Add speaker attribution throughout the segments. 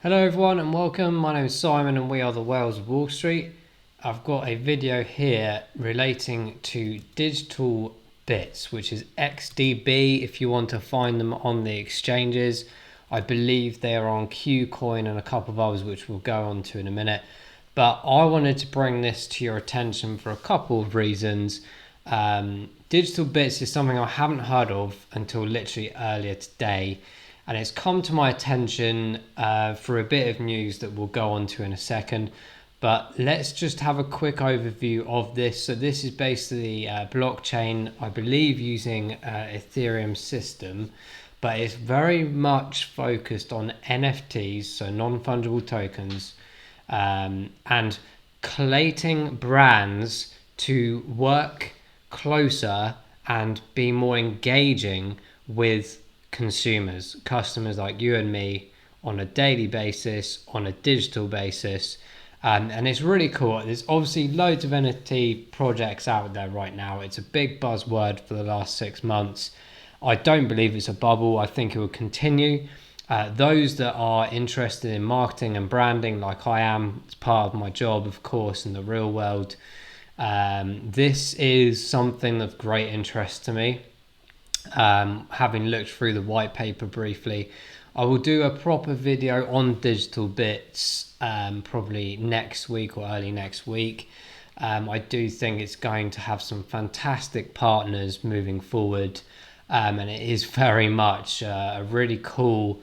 Speaker 1: Hello everyone and welcome. My name is Simon and we are the Whales of Wall Street. I've got a video here relating to DigitalBits, which is XDB if you want to find them on the exchanges. I believe they are on Qcoin and a couple of others which we'll go on to in a minute. But I wanted to bring this to your attention for a couple of reasons. DigitalBits is something I haven't heard of until literally earlier today. And it's come to my attention for a bit of news that we'll go on to in a second. But let's just have a quick overview of this. So this is basically a blockchain, I believe, using Ethereum system, but it's very much focused on NFTs, so non-fungible tokens, and collating brands to work closer and be more engaging with customers like you and me on a daily basis, on a digital basis. And it's really cool. There's obviously loads of NFT projects out there right now. It's a big buzzword for the last 6 months. I don't believe it's a bubble. I think it will continue. Those that are interested in marketing and branding like I am, it's part of my job, of course, in the real world. This is something of great interest to me. Having looked through the white paper briefly, I will do a proper video on DigitalBits probably next week or early next week. I do think it's going to have some fantastic partners moving forward, and it is very much a really cool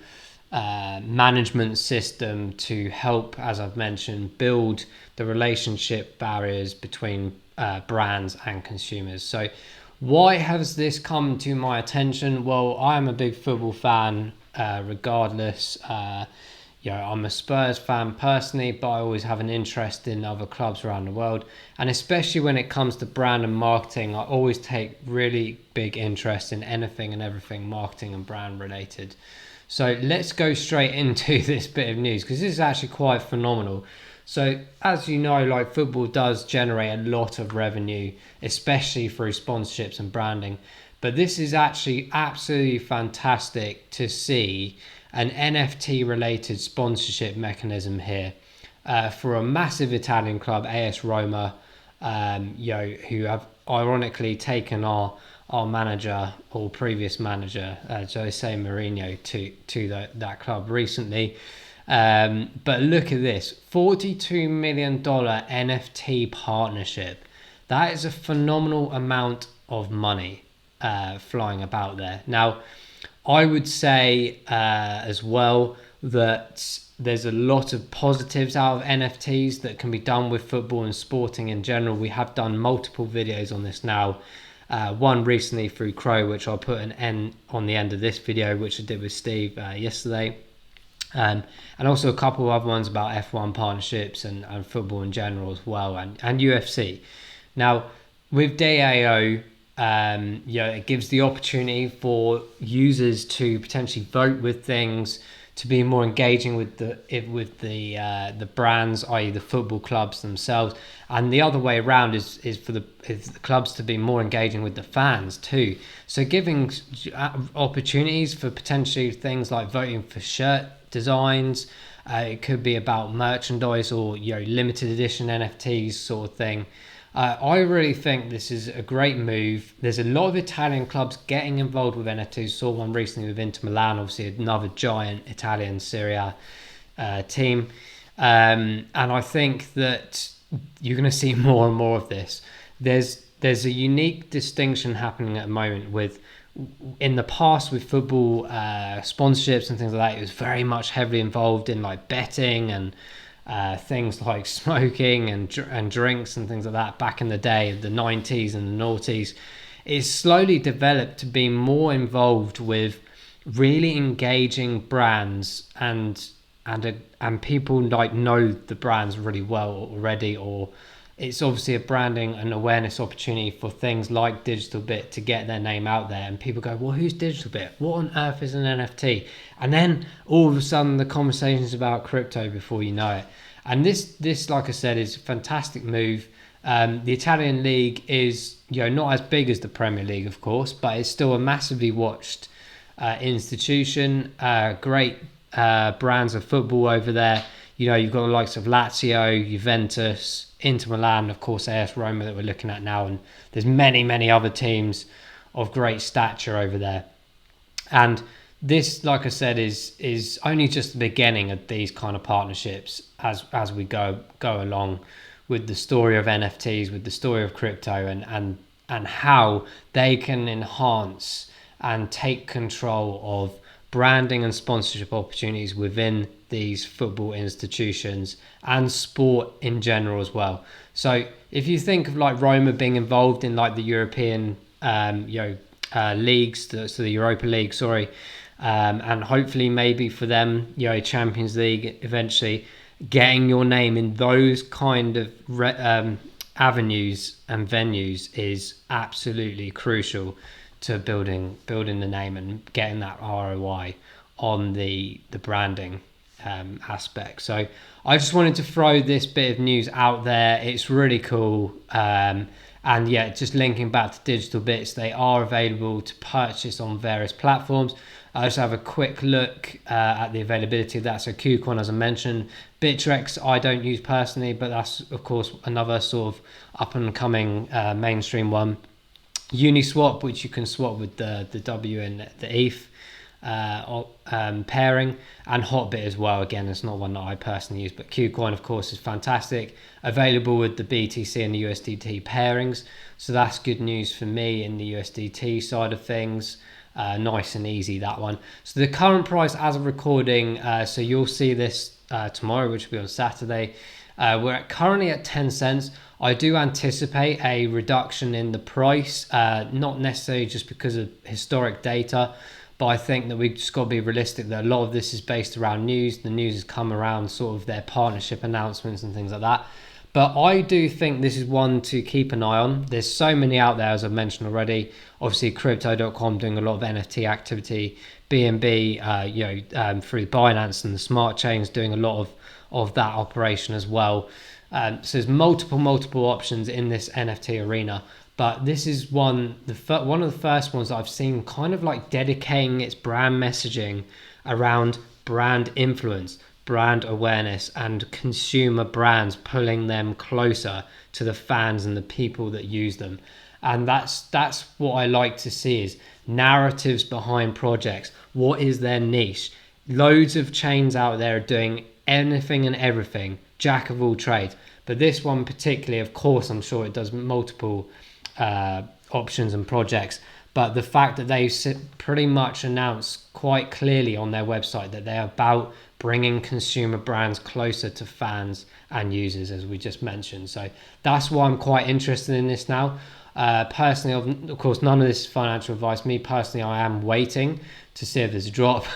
Speaker 1: management system to help, as I've mentioned, build the relationship barriers between brands and consumers. So why has this come to my attention? Well, I'm a big football fan, regardless. I'm a Spurs fan personally, but I always have an interest in other clubs around the world. And especially when it comes to brand and marketing, I always take really big interest in anything and everything marketing and brand related. So let's go straight into this bit of news because this is actually quite phenomenal. So as you know, like football does generate a lot of revenue, especially through sponsorships and branding. But this is actually absolutely fantastic to see an NFT related sponsorship mechanism here for a massive Italian club, AS Roma, who have ironically taken our manager or previous manager, Jose Mourinho, to that club recently. But look at this, $42 million NFT partnership. That is a phenomenal amount of money flying about there. Now, I would say as well that there's a lot of positives out of NFTs that can be done with football and sporting in general. We have done multiple videos on this now. One recently through Crow, which I'll put an N on the end of this video, which I did with Steve yesterday. And also a couple of other ones about F1 partnerships and football in general as well, and UFC. Now, with DAO, it gives the opportunity for users to potentially vote with things, to be more engaging with the brands, i.e. the football clubs themselves, and the other way around is for the clubs to be more engaging with the fans too. So giving opportunities for potentially things like voting for shirt designs. It could be about merchandise or limited edition NFTs sort of thing. I really think this is a great move. There's a lot of Italian clubs getting involved with NFTs. Saw one recently with Inter Milan, obviously another giant Italian Serie A team. And I think that you're going to see more and more of this. There's a unique distinction happening at the moment with, in the past with football sponsorships and things like that, it was very much heavily involved in like betting and things like smoking and drinks and things like that back in the day, the 90s and the noughties. It's slowly developed to be more involved with really engaging brands and people like know the brands really well already, or it's obviously a branding and awareness opportunity for things like DigitalBit to get their name out there. And people go, well, who's DigitalBit? What on earth is an NFT? And then all of a sudden the conversation's about crypto before you know it. And this, like I said, is a fantastic move. The Italian league is not as big as the Premier League, of course, but it's still a massively watched institution. Great brands of football over there. You know, you've got the likes of Lazio, Juventus, Inter Milan, of course, AS Roma that we're looking at now, and there's many other teams of great stature over there. And this, like I said, is only just the beginning of these kind of partnerships as we go along with the story of NFTs, with the story of crypto, and how they can enhance and take control of branding and sponsorship opportunities within these football institutions and sport in general as well. So if you think of like Roma being involved in like the European leagues, so the Europa League, and hopefully maybe for them, Champions League eventually, getting your name in those kind of avenues and venues is absolutely crucial to building the name and getting that ROI on the branding aspect. So I just wanted to throw this bit of news out there. It's really cool. And yeah, just linking back to DigitalBits, they are available to purchase on various platforms. I just have a quick look at the availability of that. So KuCoin, as I mentioned, Bittrex I don't use personally, but that's of course another sort of up and coming mainstream one. Uniswap, which you can swap with the W and the ETH pairing, and Hotbit as well. Again, it's not one that I personally use, but KuCoin of course is fantastic, available with the BTC and the USDT pairings, so that's good news for me in the USDT side of things. Nice and easy, that one. So the current price as of recording, so you'll see this tomorrow, which will be on Saturday, we're currently at 10 cents. I do anticipate a reduction in the price, not necessarily just because of historic data, but I think that we've just got to be realistic that a lot of this is based around news. The news has come around sort of their partnership announcements and things like that. But I do think this is one to keep an eye on. There's so many out there, as I've mentioned already. Obviously, Crypto.com doing a lot of NFT activity. BNB, through Binance and the smart chains doing a lot of that operation as well. So there's multiple options in this NFT arena. But this is one of the first ones that I've seen kind of like dedicating its brand messaging around brand influence, brand awareness, and consumer brands, pulling them closer to the fans and the people that use them. And that's what I like to see, is narratives behind projects. What is their niche? Loads of chains out there are doing anything and everything, jack of all trades. But this one particularly, of course, I'm sure it does multiple options and projects, but the fact that they pretty much announced quite clearly on their website that they're about bringing consumer brands closer to fans and users, as we just mentioned. So that's why I'm quite interested in this now. Personally, of course, none of this is financial advice. Me personally, I am waiting to see if there's a drop.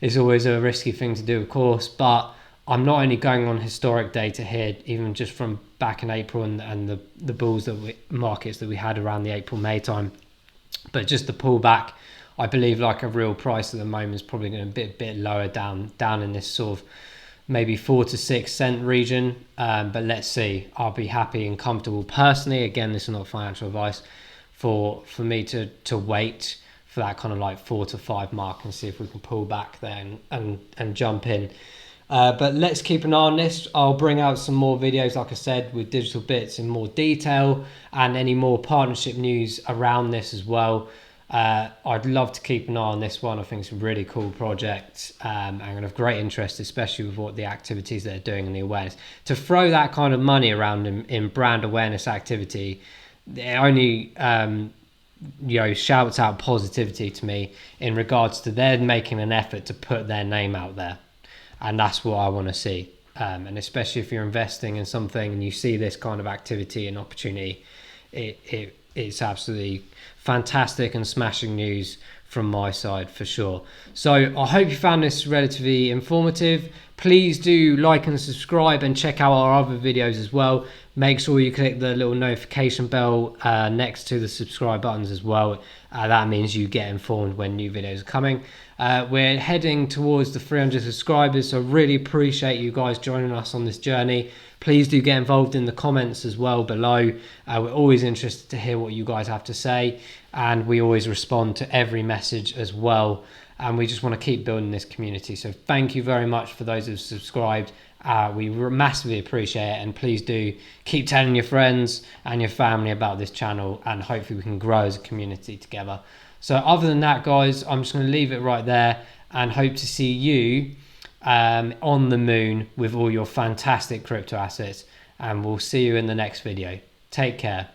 Speaker 1: It's always a risky thing to do, of course, but I'm not only going on historic data here, even just from back in April and the bulls markets that we had around the April-May time, but just the pullback. I believe like a real price at the moment is probably going to be a bit lower down in this sort of maybe 4 to 6 cent region. But let's see. I'll be happy and comfortable personally. Again, this is not financial advice, for me to wait for that kind of like 4 to 5 mark and see if we can pull back there and jump in. But let's keep an eye on this. I'll bring out some more videos, like I said, with DigitalBits in more detail, and any more partnership news around this as well. I'd love to keep an eye on this one. I think it's a really cool project, and of great interest, especially with what the activities they're doing and the awareness. To throw that kind of money around in brand awareness activity, it only shouts out positivity to me in regards to them making an effort to put their name out there. And that's what I want to see. And especially if you're investing in something and you see this kind of activity and opportunity, it's absolutely fantastic and smashing news from my side for sure. So I hope you found this relatively informative. Please do like and subscribe, and check out our other videos as well. Make sure you click the little notification bell next to the subscribe buttons as well. That means you get informed when new videos are coming. We're heading towards the 300 subscribers, so really appreciate you guys joining us on this journey. Please do get involved in the comments as well below. We're always interested to hear what you guys have to say, and we always respond to every message as well. and we just want to keep building this community. So thank you very much for those who've subscribed. We massively appreciate it, and please do keep telling your friends and your family about this channel, and hopefully we can grow as a community together. So other than that, guys, I'm just going to leave it right there and hope to see you on the moon with all your fantastic crypto assets, and we'll see you in the next video. Take care.